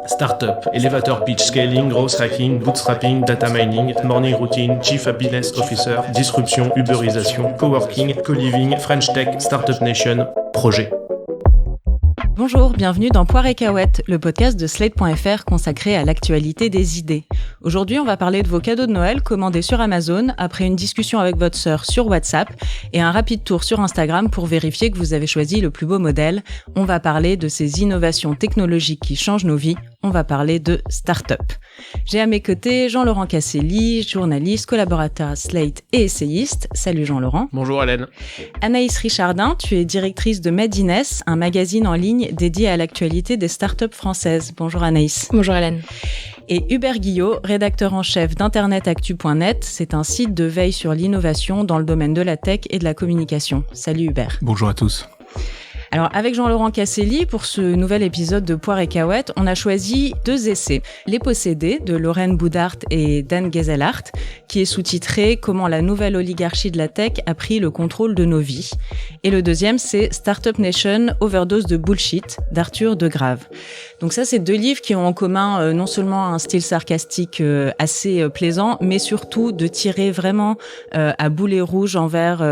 Startup, elevator pitch, scaling, growth hacking, bootstrapping, data mining, morning routine, chief happiness officer, disruption, uberisation, coworking, co-living, French tech, startup nation, projet. Bonjour, bienvenue dans Poire et Cahuètes, le podcast de Slate.fr consacré à l'actualité des idées. Aujourd'hui, on va parler de vos cadeaux de Noël commandés sur Amazon après une discussion avec votre sœur sur WhatsApp et un rapide tour sur Instagram pour vérifier que vous avez choisi le plus beau modèle. On va parler de ces innovations technologiques qui changent nos vies. On va parler de start-up. J'ai à mes côtés Jean-Laurent Casselli, journaliste, collaborateur à Slate et essayiste. Salut Jean-Laurent. Bonjour Hélène. Anaïs Richardin, tu es directrice de Madines, un magazine en ligne dédié à l'actualité des start-up françaises. Bonjour Anaïs. Bonjour Hélène. Et Hubert Guillot, rédacteur en chef d'internetactu.net. C'est un site de veille sur l'innovation dans le domaine de la tech et de la communication. Salut Hubert. Bonjour à tous. Alors, avec Jean-Laurent Casselli, pour ce nouvel épisode de Poire et Cahuètes, on a choisi 2 essais. Les Possédés, de Lorraine Boudart et Dan Gezelhart, qui est sous-titré « Comment la nouvelle oligarchie de la tech a pris le contrôle de nos vies ». Et le deuxième, c'est « Startup Nation, overdose de bullshit » d'Arthur Degrave. Donc ça, c'est 2 livres qui ont en commun non seulement un style sarcastique assez plaisant, mais surtout de tirer vraiment à boulet rouge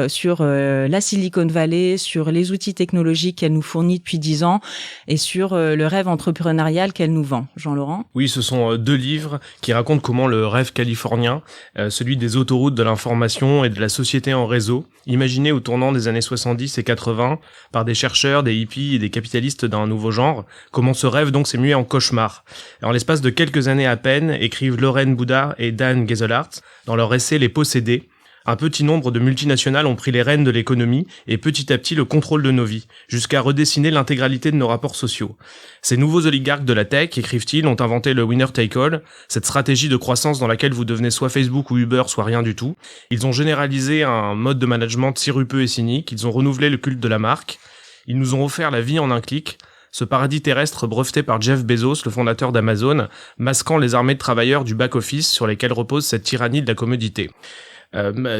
sur la Silicon Valley, sur les outils technologiques qu'elle nous fournit depuis 10 ans et sur le rêve entrepreneurial qu'elle nous vend. Jean-Laurent ? Oui, ce sont 2 livres qui racontent comment le rêve californien, celui des autoroutes de l'information et de la société en réseau, imaginé au tournant des années 70 et 80 par des chercheurs, des hippies et des capitalistes d'un nouveau genre, comment ce rêve donc s'est mué en cauchemar. En l'espace de quelques années à peine, écrivent Lorraine Boudart et Dan Gezelhart dans leur essai Les Possédés. Un petit nombre de multinationales ont pris les rênes de l'économie et petit à petit le contrôle de nos vies, jusqu'à redessiner l'intégralité de nos rapports sociaux. Ces nouveaux oligarques de la tech, écrivent-ils, ont inventé le winner take all, cette stratégie de croissance dans laquelle vous devenez soit Facebook ou Uber, soit rien du tout. Ils ont généralisé un mode de management sirupeux et cynique, ils ont renouvelé le culte de la marque, ils nous ont offert la vie en un clic, ce paradis terrestre breveté par Jeff Bezos, le fondateur d'Amazon, masquant les armées de travailleurs du back-office sur lesquels repose cette tyrannie de la commodité.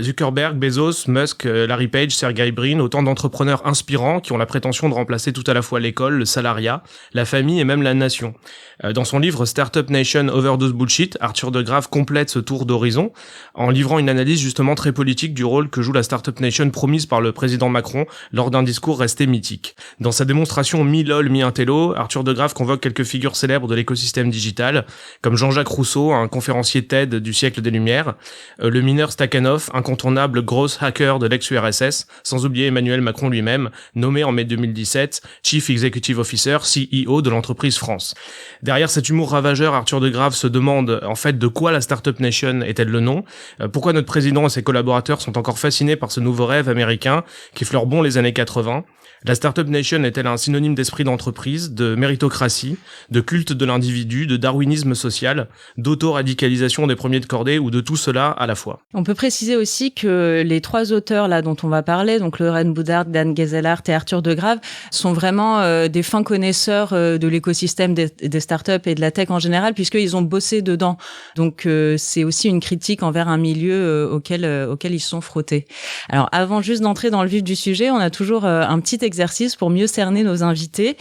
Zuckerberg, Bezos, Musk, Larry Page, Sergey Brin, autant d'entrepreneurs inspirants qui ont la prétention de remplacer tout à la fois l'école, le salariat, la famille et même la nation. Dans son livre Startup Nation, Overdose Bullshit, Arthur Degrave complète ce tour d'horizon en livrant une analyse justement très politique du rôle que joue la Startup Nation promise par le président Macron lors d'un discours resté mythique. Dans sa démonstration mi-lol, mi-intello, Arthur Degrave convoque quelques figures célèbres de l'écosystème digital, comme Jean-Jacques Rousseau, un conférencier TED du siècle des Lumières, le mineur Stakhanov, incontournable gross hacker de l'ex-URSS, sans oublier Emmanuel Macron lui-même, nommé en mai 2017 Chief Executive Officer, CEO de l'entreprise France. Derrière cet humour ravageur, Arthur Degrave se demande en fait de quoi la Startup Nation est-elle le nom, pourquoi notre président et ses collaborateurs sont encore fascinés par ce nouveau rêve américain qui fleure bon les années 80. La Startup Nation est-elle un synonyme d'esprit d'entreprise, de méritocratie, de culte de l'individu, de darwinisme social, d'auto-radicalisation des premiers de cordée ou de tout cela à la fois? On peut préciser aussi que les 3 auteurs là dont on va parler, donc Lorraine Boudart, Dan Gezelhart et Arthur Degrave, sont vraiment des fins connaisseurs de l'écosystème des startups et de la tech en général, puisqu'ils ont bossé dedans. Donc c'est aussi une critique envers un milieu auquel ils se sont frottés. Alors avant juste d'entrer dans le vif du sujet, on a toujours un petit exercice pour mieux cerner nos invités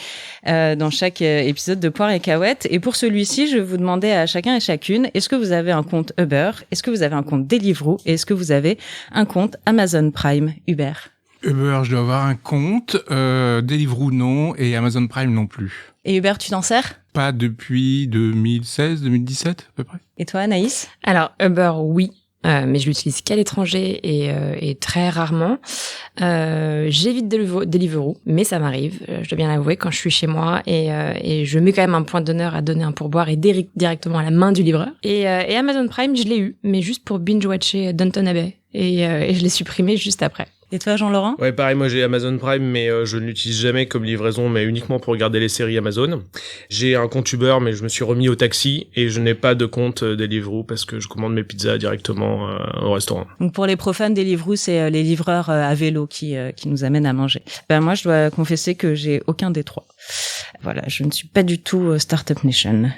dans chaque épisode de Poire et Cahuètes. Et pour celui-ci, je vais vous demander à chacun et chacune, est-ce que vous avez un compte Uber? Est-ce que vous avez un compte Deliveroo? Et est-ce que vous avez un compte Amazon Prime? Hubert? Uber, je dois avoir un compte, Deliveroo non, et Amazon Prime non plus. Et Hubert, tu t'en sers? Pas depuis 2016, 2017 à peu près. Et toi, Anaïs? Alors, Uber, oui. Mais je l'utilise qu'à l'étranger et très rarement. J'évite Deliveroo, mais ça m'arrive, je dois bien l'avouer, quand je suis chez moi et je mets quand même un point d'honneur à donner un pourboire et directement à la main du livreur. Et Amazon Prime, je l'ai eu, mais juste pour binge-watcher Downton Abbey et je l'ai supprimé juste après. Et toi, Jean-Laurent? Ouais, pareil, moi j'ai Amazon Prime, mais je ne l'utilise jamais comme livraison, mais uniquement pour regarder les séries Amazon. J'ai un compte Uber, mais je me suis remis au taxi, et je n'ai pas de compte Deliveroo, parce que je commande mes pizzas directement au restaurant. Donc pour les profanes, Deliveroo, c'est les livreurs à vélo qui nous amènent à manger. Moi, je dois confesser que j'ai aucun des 3. Voilà, je ne suis pas du tout Startup Nation.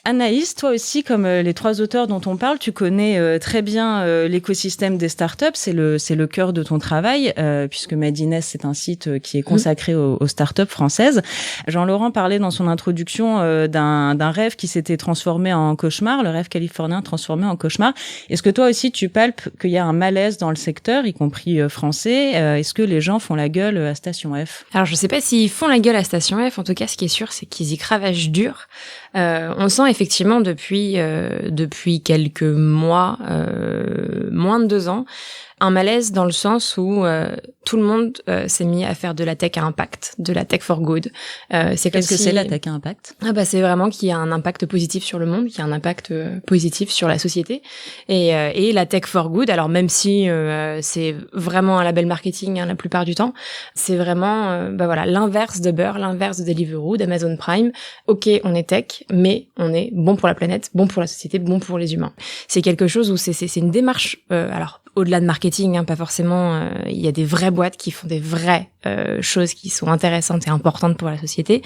Anaïs, toi aussi, comme les trois auteurs dont on parle, tu connais très bien l'écosystème des startups. C'est le cœur de ton travail, puisque Madines, c'est un site qui est consacré aux startups françaises. Jean-Laurent parlait dans son introduction d'un rêve qui s'était transformé en cauchemar, le rêve californien transformé en cauchemar. Est-ce que toi aussi, tu palpes qu'il y a un malaise dans le secteur, y compris français? Est-ce que les gens font la gueule à Station F? Alors, je sais pas s'ils font la gueule à Station F. En tout cas, ce qui est sûr, c'est qu'ils y cravachent dur. On sent effectivement depuis quelques mois, moins de 2 ans, un malaise dans le sens où tout le monde s'est mis à faire de la tech à impact, de la tech for good. Qu'est-ce que c'est la tech à impact? C'est vraiment qu'il y a un impact positif sur le monde, qu'il y a un impact positif sur la société. Et la tech for good, alors même si c'est vraiment un label marketing la plupart du temps, c'est vraiment l'inverse de Uber, l'inverse de Deliveroo, d'Amazon Prime. Ok, on est tech, mais on est bon pour la planète, bon pour la société, bon pour les humains. C'est quelque chose où c'est une démarche, alors au-delà de marketing, pas forcément, il y a des vraies boîtes qui font des vraies choses qui sont intéressantes et importantes pour la société,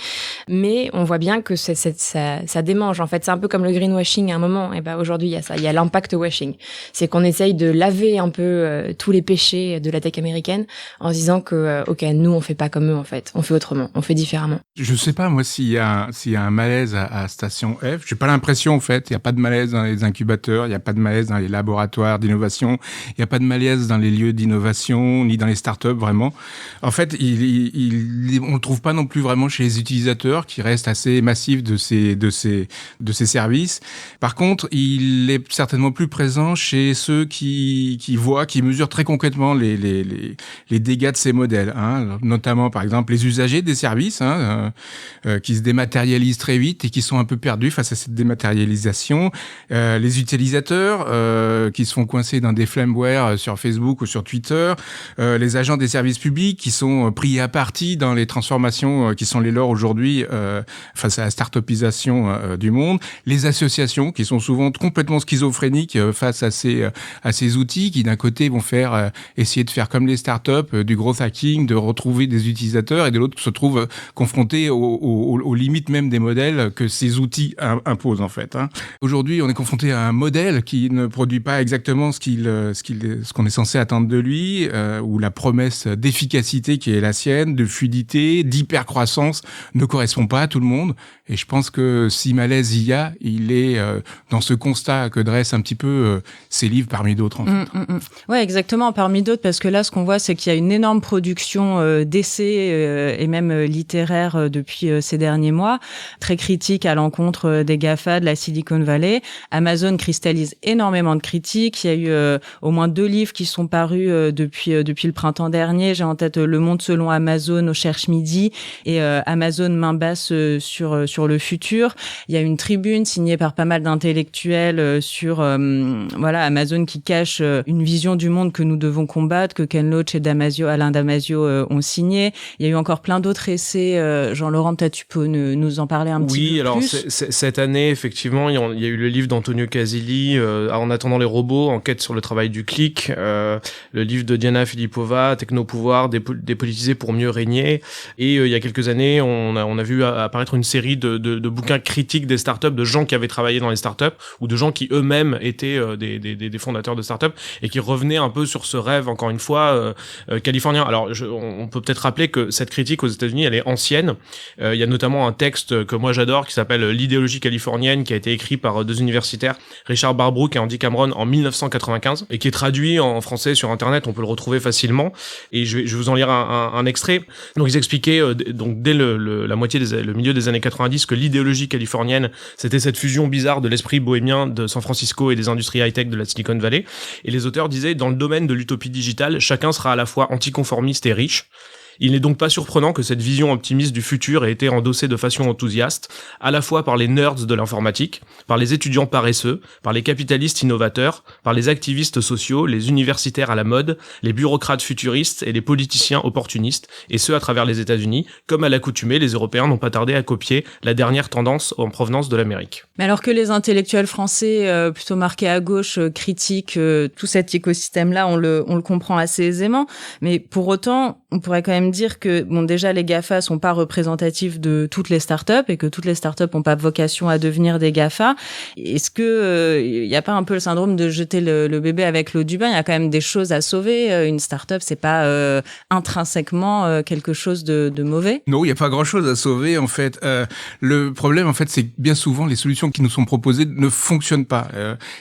mais on voit bien que ça démange. En fait, c'est un peu comme le greenwashing à un moment. Et aujourd'hui, il y a ça, il y a l'impact washing. C'est qu'on essaye de laver un peu tous les péchés de la tech américaine en se disant que ok, nous on fait pas comme eux en fait, on fait autrement, on fait différemment. Je sais pas moi s'il y a un malaise à Station F. J'ai pas l'impression en fait. Il y a pas de malaise dans les incubateurs, il y a pas de malaise dans les laboratoires d'innovation. Il n'y a pas de malaise dans les lieux d'innovation, ni dans les startups, vraiment. En fait, on ne le trouve pas non plus vraiment chez les utilisateurs, qui restent assez massifs de ces services. Par contre, il est certainement plus présent chez ceux qui mesurent très concrètement les dégâts de ces modèles, notamment, par exemple, les usagers des services, qui se dématérialisent très vite et qui sont un peu perdus face à cette dématérialisation. Les utilisateurs, qui se font coincer dans des flameware sur Facebook ou sur Twitter, les agents des services publics qui sont pris à partie dans les transformations qui sont les leurs aujourd'hui face à la start-upisation du monde, les associations qui sont souvent complètement schizophréniques face à ces outils qui d'un côté vont essayer de faire comme les startups, du growth hacking, de retrouver des utilisateurs, et de l'autre se trouvent confrontés aux limites même des modèles que ces outils imposent en fait. Aujourd'hui, on est confronté à un modèle qui ne produit pas exactement ce qu'on est censé attendre de lui, où la promesse d'efficacité qui est la sienne, de fluidité, d'hypercroissance ne correspond pas à tout le monde. Et je pense que si malaise il y a, il est dans ce constat que dressent un petit peu ces livres parmi d'autres. En fait. Ouais, exactement, parmi d'autres, parce que là, ce qu'on voit, c'est qu'il y a une énorme production d'essais et même littéraires depuis ces derniers mois, très critique à l'encontre des GAFA, de la Silicon Valley. Amazon cristallise énormément de critiques. Il y a eu au moins 2 livres qui sont parus depuis le printemps dernier. J'ai en tête Le Monde selon Amazon au Cherche Midi et Amazon main basse sur le futur. Il y a une tribune signée par pas mal d'intellectuels sur Amazon qui cache une vision du monde que nous devons combattre, que Ken Loach et Alain Damasio ont signé. Il y a eu encore plein d'autres essais. Jean-Laurent, peut-être tu peux nous en parler un petit peu plus. Oui, alors cette année, effectivement, il y a eu le livre d'Antonio Casilli, En attendant les robots, enquête sur le travail du clic, le livre de Diana Filipova, Technopouvoir, dépolitisé pour mieux régner. Et il y a quelques années, on a vu apparaître une série de bouquins critiques des startups, de gens qui avaient travaillé dans les startups ou de gens qui eux-mêmes étaient des fondateurs de startups et qui revenaient un peu sur ce rêve, encore une fois, californien. Alors, on peut peut-être rappeler que cette critique aux États-Unis, elle est ancienne. Il y a notamment un texte que moi j'adore qui s'appelle L'idéologie californienne, qui a été écrit par 2 universitaires, Richard Barbrook et Andy Cameron, en 1995, et qui est traduit en français sur Internet. On peut le retrouver facilement. Et je vais vous en lire un extrait. Donc ils expliquaient donc dès le milieu des années 90 que l'idéologie californienne, c'était cette fusion bizarre de l'esprit bohémien de San Francisco et des industries high-tech de la Silicon Valley. Et les auteurs disaient, dans le domaine de l'utopie digitale, chacun sera à la fois anticonformiste et riche. Il n'est donc pas surprenant que cette vision optimiste du futur ait été endossée de façon enthousiaste, à la fois par les nerds de l'informatique, par les étudiants paresseux, par les capitalistes innovateurs, par les activistes sociaux, les universitaires à la mode, les bureaucrates futuristes et les politiciens opportunistes, et ce à travers les États-Unis. Comme à l'accoutumée, les Européens n'ont pas tardé à copier la dernière tendance en provenance de l'Amérique. Mais alors que les intellectuels français, plutôt marqués à gauche, critiquent tout cet écosystème-là, on le comprend assez aisément. Mais pour autant, on pourrait quand même dire que, bon, déjà, les GAFA sont pas représentatifs de toutes les startups et que toutes les startups ont pas vocation à devenir des GAFA. Est-ce que y a pas un peu le syndrome de jeter le bébé avec l'eau du bain? Il y a quand même des choses à sauver. Une startup, c'est pas intrinsèquement quelque chose de mauvais. Non, il y a pas grand-chose à sauver en fait. Le problème en fait, c'est que bien souvent les solutions qui nous sont proposées ne fonctionnent pas.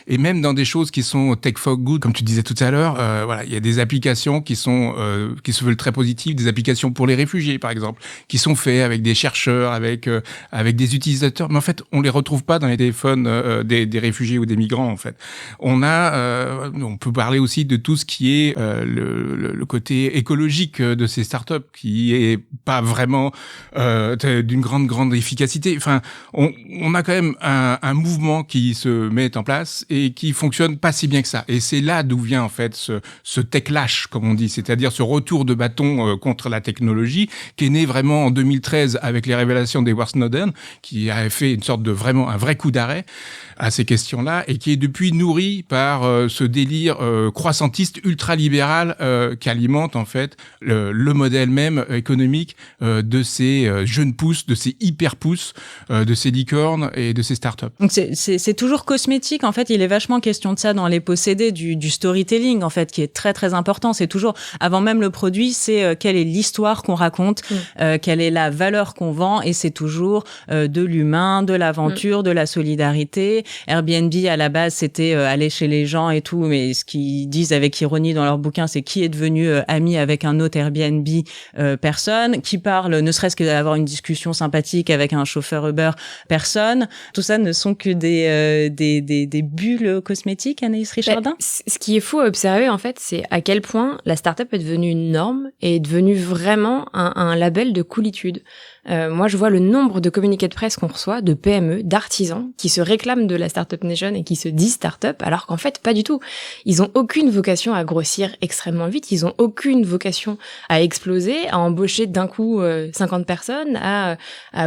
Et même dans des choses qui sont tech for good, comme tu disais tout à l'heure, voilà, il y a des applications qui se veulent très positives, des applications pour les réfugiés par exemple, qui sont faites avec des chercheurs, avec des utilisateurs, mais en fait, on les retrouve pas dans les téléphones des réfugiés ou des migrants en fait. On peut parler aussi de tout ce qui est le côté écologique de ces startups, qui est pas vraiment d'une grande efficacité. Enfin, on a quand même un mouvement qui se met en place et qui fonctionne pas si bien que ça. Et c'est là d'où vient en fait ce techlash, comme on dit, c'est-à-dire ce retour de bâton contre la technologie, qui est né vraiment en 2013 avec les révélations d'Edward Snowden, qui a fait une sorte de vraiment un vrai coup d'arrêt à ces questions-là, et qui est depuis nourri par ce délire croissantiste ultralibéral qui alimente en fait le modèle même économique de ces jeunes pousses, de ces hyper pousses, de ces licornes et de ces startups. Donc c'est toujours cosmétique en fait. Il est vachement question de ça dans les possédés, du storytelling en fait, qui est très très important. C'est toujours avant même le produit, c'est quelle est l'histoire qu'on raconte, quelle est la valeur qu'on vend, et c'est toujours de l'humain, de l'aventure, de la solidarité. Airbnb à la base c'était aller chez les gens et tout, mais ce qu'ils disent avec ironie dans leur bouquin, c'est qui est devenu ami avec un autre Airbnb, personne. Qui parle, ne serait-ce que d'avoir une discussion sympathique avec un chauffeur Uber, personne. Tout ça ne sont que des bulles cosmétiques, Anaïs Richardin. Ce qui est fou à observer en fait, c'est à quel point la startup est devenue une norme et est devenue vraiment un label de coolitude. Moi, je vois le nombre de communiqués de presse qu'on reçoit de PME, d'artisans qui se réclament de la Startup Nation et qui se disent startup, alors qu'en fait, pas du tout. Ils ont aucune vocation à grossir extrêmement vite. Ils ont aucune vocation à exploser, à embaucher d'un coup 50 personnes, à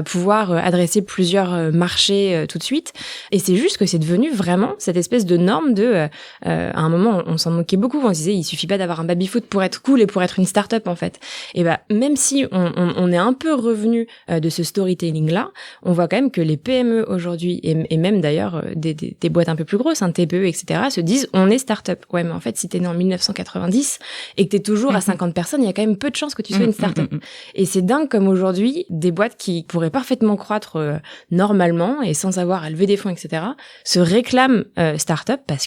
pouvoir adresser plusieurs marchés tout de suite. Et c'est juste que c'est devenu vraiment cette espèce de norme de... à un moment, on s'en moquait beaucoup. On se disait, il suffit pas d'avoir un baby-foot pour être cool et pour être une startup, en fait. Et même si on est un peu revenu de ce storytelling-là, on voit quand même que les PME aujourd'hui, et même d'ailleurs des boîtes un peu plus grosses, TPE, etc., se disent on est start-up. Ouais, mais en fait, si t'es né en 1990 et que t'es toujours à 50 personnes, il y a quand même peu de chances que tu sois une start-up. Et c'est dingue comme aujourd'hui, des boîtes qui pourraient parfaitement croître normalement et sans avoir à lever des fonds, etc., se réclament start-up parce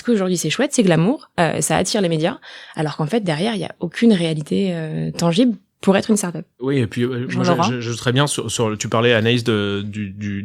qu'aujourd'hui c'est chouette, c'est glamour, ça attire les médias, alors qu'en fait derrière il y a aucune réalité tangible pour être une startup. Oui, et puis moi je très bien sur tu parlais, Anaïs, de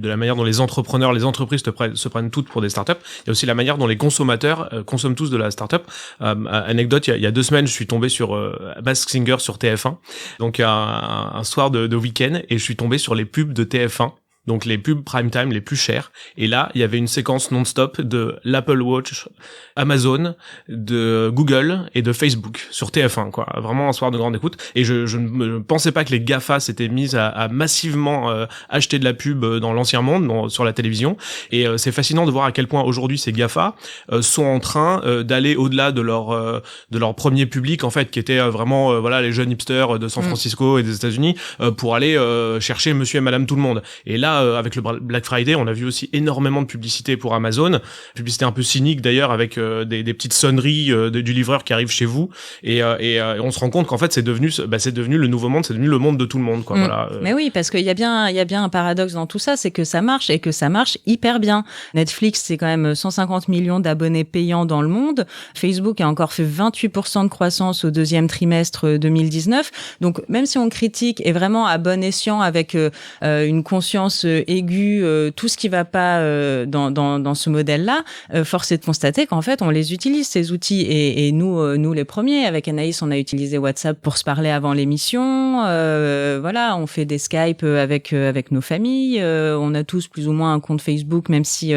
la manière dont les entrepreneurs, les entreprises se prennent toutes pour des startups. Il y a aussi la manière dont les consommateurs consomment tous de la startup. Anecdote, il y a 2 semaines, je suis tombé sur Masked Singer sur TF1, donc un soir de week-end, et je suis tombé sur les pubs de TF1. Donc les pubs prime time les plus chères. Et là, il y avait une séquence non-stop de l'Apple Watch, Amazon, de Google et de Facebook sur TF1, quoi. Vraiment un soir de grande écoute. Et je ne pensais pas que les GAFA s'étaient mises à massivement acheter de la pub dans l'ancien monde, sur la télévision. Et c'est fascinant de voir à quel point aujourd'hui ces GAFA sont en train d'aller au-delà de leur premier public, en fait, qui était vraiment les jeunes hipsters de San Francisco et des États-Unis, pour aller chercher monsieur et madame tout le monde. Et là, avec le Black Friday, on a vu aussi énormément de publicité pour Amazon, publicité un peu cynique d'ailleurs, avec des petites sonneries du livreur qui arrive chez vous, et on se rend compte qu'en fait c'est devenu le nouveau monde, c'est devenu le monde de tout le monde, quoi. Voilà. Mais oui, parce qu'il y a bien un paradoxe dans tout ça, c'est que ça marche, et que ça marche hyper bien. Netflix, c'est quand même 150 millions d'abonnés payants dans le monde. Facebook a encore fait 28% de croissance au 2e trimestre 2019. Donc même si on critique, et vraiment à bon escient, avec une conscience aiguë, tout ce qui va pas dans ce modèle-là, force est de constater qu'en fait on les utilise, ces outils, et nous les premiers. Avec Anaïs, on a utilisé WhatsApp pour se parler avant l'émission, on fait des Skype avec nos familles, on a tous plus ou moins un compte Facebook, même si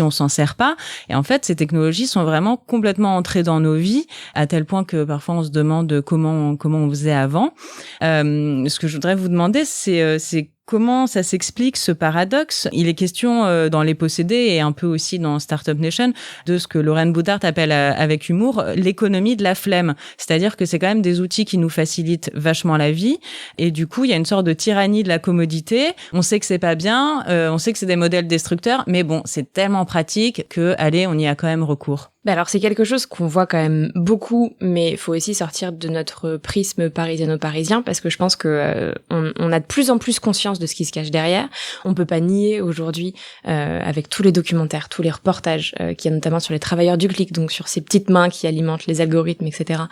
on s'en sert pas. Et en fait, ces technologies sont vraiment complètement entrées dans nos vies, à tel point que parfois on se demande comment on faisait avant. Ce que je voudrais vous demander, c'est Comment ça s'explique, ce paradoxe? Il est question dans Les Possédés et un peu aussi dans Startup Nation de ce que Lorraine Boudart appelle avec humour l'économie de la flemme. C'est-à-dire que c'est quand même des outils qui nous facilitent vachement la vie et du coup, il y a une sorte de tyrannie de la commodité. On sait que c'est pas bien, on sait que c'est des modèles destructeurs, mais bon, c'est tellement pratique que, allez, on y a quand même recours. Alors c'est quelque chose qu'on voit quand même beaucoup, mais il faut aussi sortir de notre prisme parisiano-parisien parce que je pense que on a de plus en plus conscience de ce qui se cache derrière. On peut pas nier aujourd'hui, avec tous les documentaires, tous les reportages qu'il y a notamment sur les travailleurs du clic, donc sur ces petites mains qui alimentent les algorithmes, etc.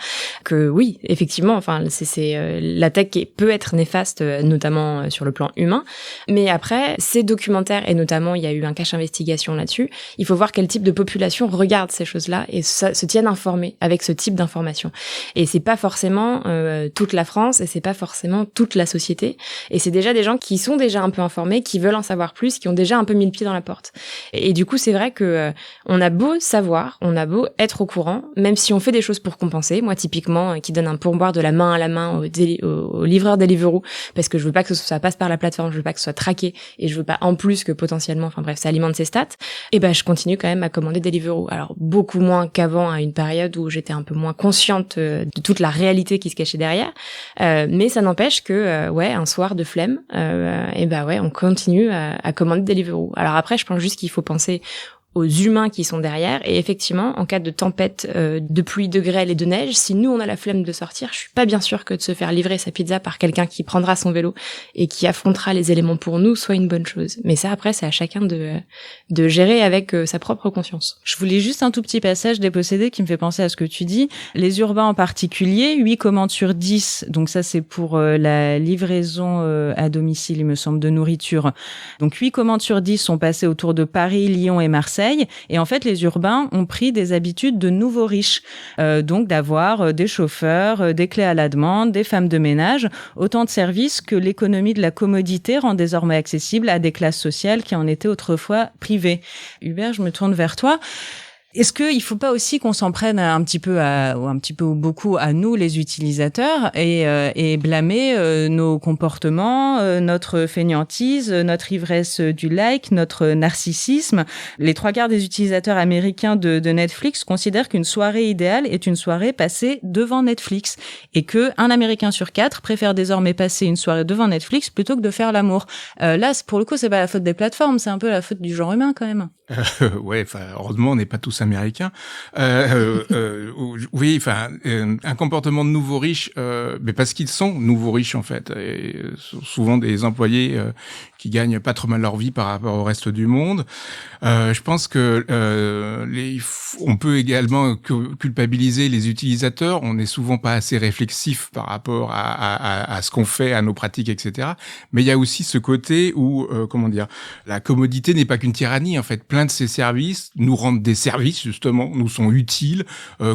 Que oui, effectivement, enfin c'est la tech qui peut être néfaste, notamment sur le plan humain. Mais après, ces documentaires et notamment il y a eu un cache investigation là-dessus. Il faut voir quel type de population regarde ces choses là et se tiennent informés avec ce type d'information. Et c'est pas forcément toute la France et c'est pas forcément toute la société. Et c'est déjà des gens qui sont déjà un peu informés, qui veulent en savoir plus, qui ont déjà un peu mis le pied dans la porte. Et du coup, c'est vrai que on a beau savoir, on a beau être au courant, même si on fait des choses pour compenser. Moi, typiquement, qui donne un pourboire de la main à la main au livreur Deliveroo, parce que je veux pas que ça passe par la plateforme, je veux pas que ce soit traqué et je veux pas en plus que potentiellement, enfin bref, ça alimente ses stats. Et ben, je continue quand même à commander Deliveroo. Alors beaucoup moins qu'avant, à une période où j'étais un peu moins consciente de toute la réalité qui se cachait derrière. Mais ça n'empêche que, un soir de flemme, on continue à commander Deliveroo. Alors après, je pense juste qu'il faut penser aux humains qui sont derrière. Et effectivement, en cas de tempête, de pluie, de grêle et de neige, si nous, on a la flemme de sortir, je suis pas bien sûre que de se faire livrer sa pizza par quelqu'un qui prendra son vélo et qui affrontera les éléments pour nous soit une bonne chose. Mais ça, après, c'est à chacun de gérer avec sa propre conscience. Je voulais juste un tout petit passage des Possédés qui me fait penser à ce que tu dis. Les urbains en particulier, 8 commandes sur 10. Donc ça, c'est pour la livraison à domicile, il me semble, de nourriture. Donc 8 commandes sur 10 sont passées autour de Paris, Lyon et Marseille. Et en fait, les urbains ont pris des habitudes de nouveaux riches. Donc d'avoir des chauffeurs, des clés à la demande, des femmes de ménage, autant de services que l'économie de la commodité rend désormais accessible à des classes sociales qui en étaient autrefois privées. Hubert, je me tourne vers toi. Est-ce qu'il faut pas aussi qu'on s'en prenne un petit peu ou beaucoup à nous, les utilisateurs, et blâmer nos comportements, notre fainéantise, notre ivresse du like, notre narcissisme? Les 3/4 des utilisateurs américains de Netflix considèrent qu'une soirée idéale est une soirée passée devant Netflix et que un Américain sur 4 préfère désormais passer une soirée devant Netflix plutôt que de faire l'amour. Là, pour le coup, c'est pas la faute des plateformes, c'est un peu la faute du genre humain quand même. Heureusement, on n'est pas tous américains. Oui, un comportement de nouveaux riches, mais parce qu'ils sont nouveaux riches en fait, et souvent des employés qui gagnent pas trop mal leur vie par rapport au reste du monde. Je pense que on peut également culpabiliser les utilisateurs. On n'est souvent pas assez réflexif par rapport à ce qu'on fait, à nos pratiques, etc. Mais il y a aussi ce côté où, la commodité n'est pas qu'une tyrannie en fait. Plein de ces services nous rendent des services justement, nous sont utiles,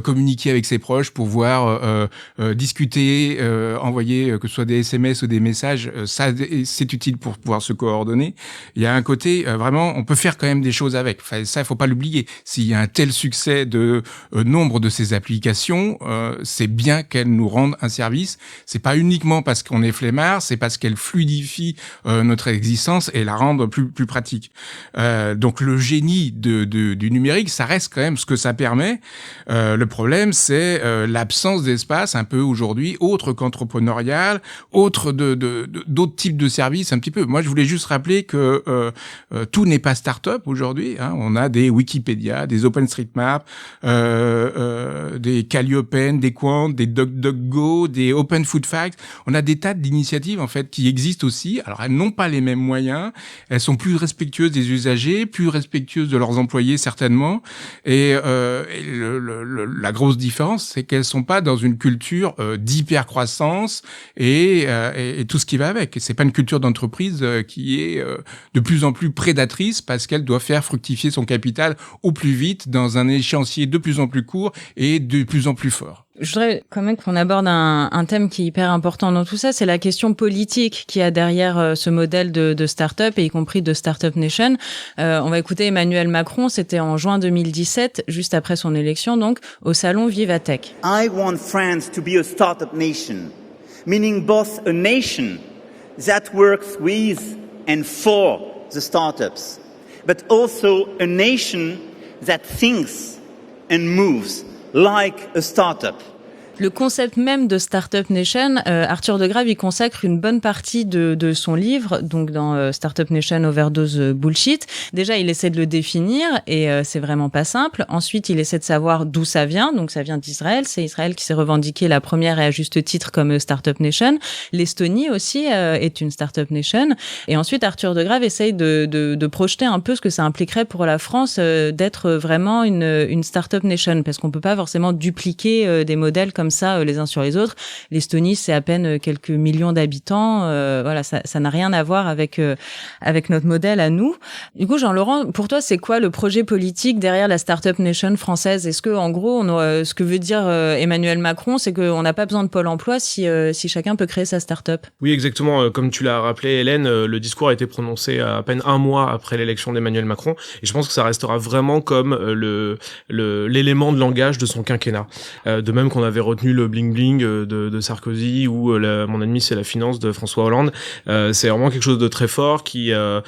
communiquer avec ses proches, pouvoir discuter, envoyer que ce soit des SMS ou des messages, ça c'est utile pour pouvoir se coordonner. Il y a un côté vraiment, on peut faire quand même des choses avec. Enfin, ça, il faut pas l'oublier. S'il y a un tel succès de nombre de ces applications, c'est bien qu'elles nous rendent un service. C'est pas uniquement parce qu'on est flemmard, c'est parce qu'elles fluidifient notre existence et la rendent plus pratique. Donc le génie du numérique, ça reste quand même ce que ça permet. Le problème, c'est l'absence d'espace un peu aujourd'hui, autre qu'entrepreneurial, autre d'autres types de services un petit peu. Moi, je voulais juste rappeler que tout n'est pas start-up aujourd'hui. Hein. On a des Wikipédia, des OpenStreetMap, des Calliopen, des Quant, des DuckDuckGo, des Open Food Facts. On a des tas d'initiatives en fait qui existent aussi. Alors, elles n'ont pas les mêmes moyens. Elles sont plus respectueuses des usagers, plus respectueuses de leurs employés certainement. Et la grosse différence, c'est qu'elles sont pas dans une culture d'hyper-croissance et tout ce qui va avec. Et c'est pas une culture d'entreprise qui est de plus en plus prédatrice parce qu'elle doit faire fructifier son capital au plus vite dans un échéancier de plus en plus court et de plus en plus fort. Je voudrais quand même qu'on aborde un thème qui est hyper important dans tout ça, c'est la question politique qu'il y a derrière ce modèle de start-up, et y compris de Startup Nation. On va écouter Emmanuel Macron, c'était en juin 2017, juste après son élection, donc, au salon Vivatech. I want France to be a startup nation, meaning both a nation that works with and for the startups, but also a nation that thinks and moves like a startup. Le concept même de Startup Nation, Arthur de Grave y consacre une bonne partie de son livre, donc dans Startup Nation Overdose Bullshit. Déjà, il essaie de le définir et c'est vraiment pas simple. Ensuite, il essaie de savoir d'où ça vient. Donc, ça vient d'Israël. C'est Israël qui s'est revendiqué la première et à juste titre comme Startup Nation. L'Estonie aussi est une Startup Nation. Et ensuite, Arthur de Grave essaye de projeter un peu ce que ça impliquerait pour la France d'être vraiment une Startup Nation, parce qu'on peut pas forcément dupliquer des modèles comme ça les uns sur les autres. L'Estonie, c'est à peine quelques millions d'habitants. Voilà, ça n'a rien à voir avec notre modèle à nous. Du coup, Jean-Laurent, pour toi, c'est quoi le projet politique derrière la Startup Nation française? Est-ce que, en gros, ce que veut dire Emmanuel Macron, c'est qu'on n'a pas besoin de Pôle emploi si chacun peut créer sa start-up? Oui, exactement. Comme tu l'as rappelé, Hélène, le discours a été prononcé à peine un mois après l'élection d'Emmanuel Macron, et je pense que ça restera vraiment comme l'élément de langage de son quinquennat. De même qu'on avait retenu le bling-bling de Sarkozy ou mon ennemi c'est la finance de François Hollande. C'est vraiment quelque chose de très fort qui a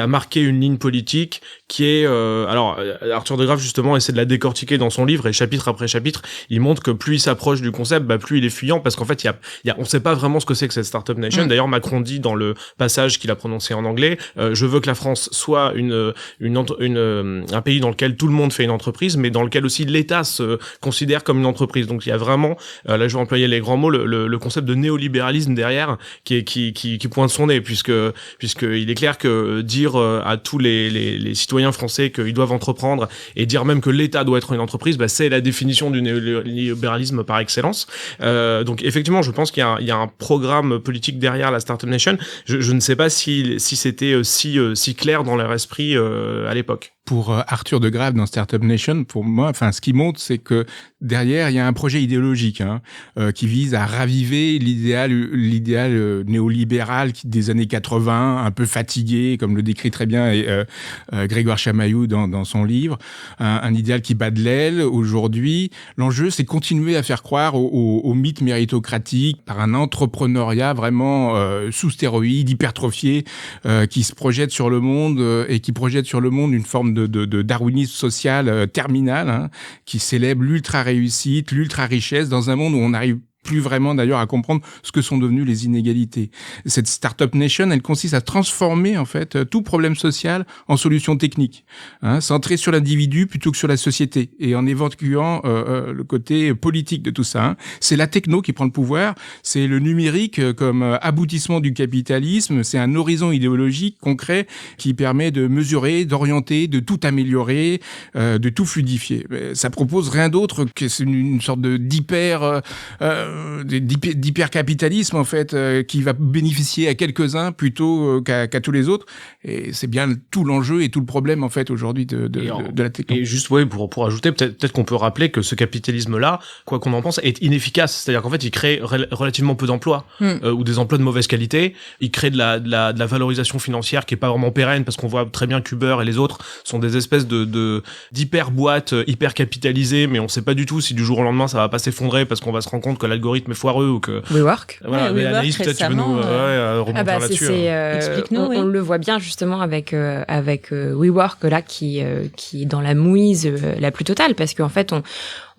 marqué une ligne politique qui est alors Arthur de Grave justement essaie de la décortiquer dans son livre, et chapitre après chapitre il montre que plus il s'approche du concept, plus il est fuyant, parce qu'en fait on sait pas vraiment ce que c'est que cette Startup Nation. D'ailleurs, Macron dit dans le passage qu'il a prononcé en anglais, je veux que la France soit un pays dans lequel tout le monde fait une entreprise, mais dans lequel aussi l'État se considère comme une entreprise. Donc il y a vraiment là je vais employer les grands mots, le concept de néolibéralisme derrière qui pointe son nez, puisque il est clair que dire à tous les citoyens français qu'ils doivent entreprendre, et dire même que l'État doit être une entreprise, c'est la définition du néolibéralisme par excellence. Donc effectivement, je pense qu'il y a un programme politique derrière la Startup Nation. Je ne sais pas si c'était si clair dans leur esprit à l'époque. Pour Arthur de Grave dans Startup Nation, pour moi, ce qui montre, c'est que derrière, il y a un projet idéologique qui vise à raviver l'idéal néolibéral des années 80, un peu fatigué, comme le décrit très bien Grégoire Chamaillou dans son livre, un idéal qui bat de l'aile aujourd'hui. L'enjeu, c'est continuer à faire croire au mythe méritocratique par un entrepreneuriat vraiment sous stéroïdes, hypertrophié, qui se projette sur le monde et qui projette sur le monde une forme de darwinisme social terminal, qui célèbre l'ultra-réussite, l'ultra-richesse dans un monde où on n'arrive plus vraiment d'ailleurs à comprendre ce que sont devenues les inégalités. Cette Startup Nation, elle consiste à transformer en fait tout problème social en solution technique, centré sur l'individu plutôt que sur la société, et en évacuant le côté politique de tout ça. C'est la techno qui prend le pouvoir, c'est le numérique comme aboutissement du capitalisme, c'est un horizon idéologique concret qui permet de mesurer, d'orienter, de tout améliorer, de tout fluidifier. Ça propose rien d'autre que une sorte d'hypercapitalisme en fait, qui va bénéficier à quelques-uns plutôt qu'à tous les autres, et c'est bien tout l'enjeu et tout le problème en fait aujourd'hui de la techno. Et juste pour ajouter, peut-être qu'on peut rappeler que ce capitalisme-là, quoi qu'on en pense, est inefficace. C'est-à-dire qu'en fait, il crée relativement peu d'emplois ou des emplois de mauvaise qualité. Il crée de la valorisation financière qui est pas vraiment pérenne, parce qu'on voit très bien qu'Uber et les autres sont des espèces d'hyper boîtes hyper capitalisées, mais on sait pas du tout si du jour au lendemain ça va pas s'effondrer parce qu'on va se rendre compte que l'algorithme est foireux ou que WeWork. Voilà, mais Anaïs, peut-être tu veux nous rebondir là-dessus. Explique-nous. On le voit bien justement avec WeWork là qui est dans la mouise la plus totale, parce qu'en fait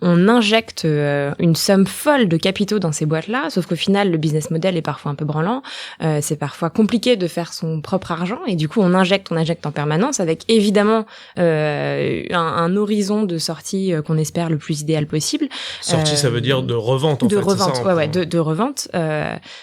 on injecte une somme folle de capitaux dans ces boîtes-là, sauf qu'au final, le business model est parfois un peu branlant. C'est parfois compliqué de faire son propre argent, et du coup, on injecte en permanence, avec évidemment un horizon de sortie qu'on espère le plus idéal possible. Sortie, ça veut dire de revente, en fait. Revente, c'est ça, de revente,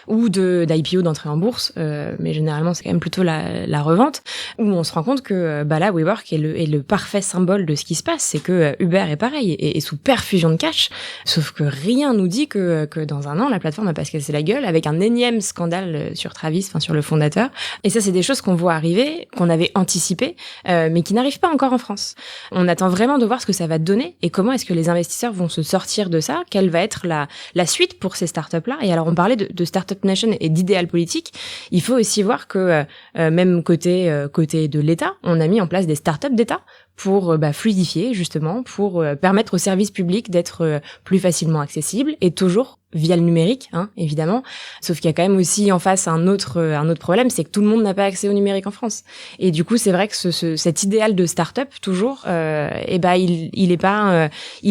ou d'IPO, d'entrée en bourse, mais généralement, c'est quand même plutôt la revente, où on se rend compte que là, WeWork est le parfait symbole de ce qui se passe. C'est que Uber est pareil, et sous perfusion de cash, sauf que rien nous dit que dans un an, la plateforme va pas se casser la gueule avec un énième scandale sur Travis, sur le fondateur. Et ça, c'est des choses qu'on voit arriver, qu'on avait anticipées, mais qui n'arrivent pas encore en France. On attend vraiment de voir ce que ça va donner et comment est-ce que les investisseurs vont se sortir de ça, quelle va être la suite pour ces startups-là. Et alors, on parlait de Startup Nation et d'idéal politique. Il faut aussi voir que, même côté de l'État, on a mis en place des startups d'État pour fluidifier, justement, pour permettre aux services publics d'être plus facilement accessibles et toujours via le numérique, hein, évidemment. Sauf qu'il y a quand même aussi en face un autre problème, c'est que tout le monde n'a pas accès au numérique en France. Et du coup, c'est vrai que cet idéal de start-up, toujours, il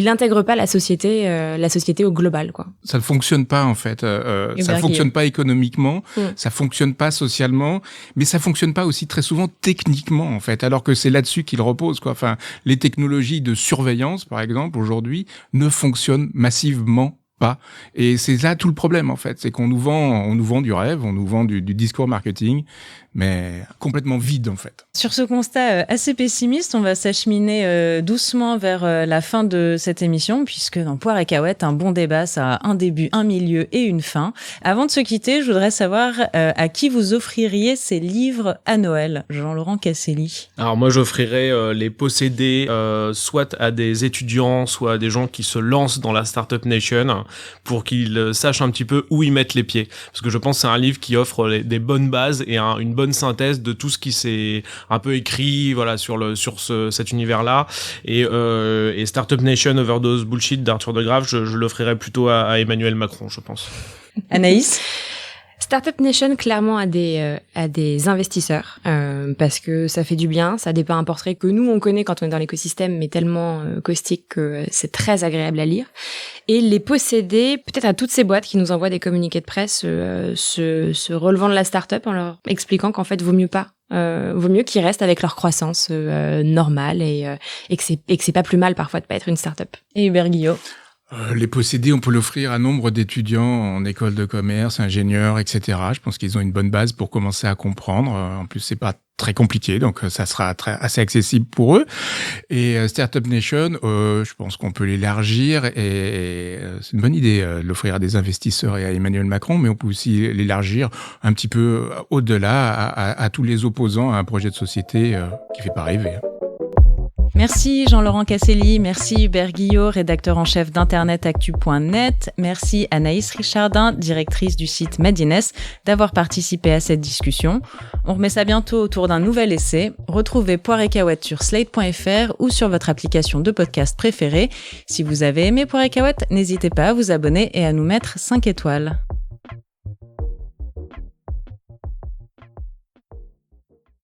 n'intègre pas la société au global, quoi. Ça ne fonctionne pas, en fait. Ça ne fonctionne pas économiquement, ça fonctionne pas socialement, mais ça fonctionne pas aussi très souvent techniquement, en fait, alors que c'est là-dessus qu'il repose, quoi. Enfin, les technologies de surveillance, par exemple, aujourd'hui, ne fonctionnent massivement pas. Et c'est là tout le problème, en fait. C'est qu'on nous vend du rêve, on nous vend du discours marketing, mais complètement vide, en fait. Sur ce constat assez pessimiste, on va s'acheminer doucement vers la fin de cette émission, puisque dans Poire et Cahuète, un bon débat, ça a un début, un milieu et une fin. Avant de se quitter, je voudrais savoir à qui vous offririez ces livres à Noël, Jean-Laurent Casselli. Alors moi, j'offrirais les possédés soit à des étudiants, soit à des gens qui se lancent dans la Startup Nation, pour qu'ils sachent un petit peu où ils mettent les pieds. Parce que je pense que c'est un livre qui offre des bonnes bases et une bonne synthèse de tout ce qui s'est un peu écrit, voilà, sur cet univers-là. Et Startup Nation Overdose Bullshit d'Arthur de Graaf, je l'offrirais plutôt à Emmanuel Macron, je pense. Anaïs? Startup Nation, clairement, à des investisseurs, parce que ça fait du bien, ça dépeint un portrait que nous, on connaît quand on est dans l'écosystème, mais tellement caustique que c'est très agréable à lire. Et les posséder, peut-être à toutes ces boîtes qui nous envoient des communiqués de presse, se relevant de la startup en leur expliquant qu'en fait, vaut mieux qu'ils restent avec leur croissance normale et que c'est pas plus mal parfois de pas être une startup. Et Hubert Guillot? Les posséder, on peut l'offrir à nombre d'étudiants en école de commerce, ingénieurs, etc. Je pense qu'ils ont une bonne base pour commencer à comprendre. En plus, c'est pas très compliqué, donc ça sera assez accessible pour eux. Et Startup Nation, je pense qu'on peut l'élargir et c'est une bonne idée de l'offrir à des investisseurs et à Emmanuel Macron, mais on peut aussi l'élargir un petit peu au-delà à tous les opposants à un projet de société qui fait pas rêver. Merci Jean-Laurent Casselli, merci Hubert Guillot, rédacteur en chef d'internetactu.net, merci Anaïs Richardin, directrice du site Madines, d'avoir participé à cette discussion. On remet ça bientôt autour d'un nouvel essai. Retrouvez Poire et Cahuète sur slate.fr ou sur votre application de podcast préférée. Si vous avez aimé Poire et Cahuète, n'hésitez pas à vous abonner et à nous mettre 5 étoiles.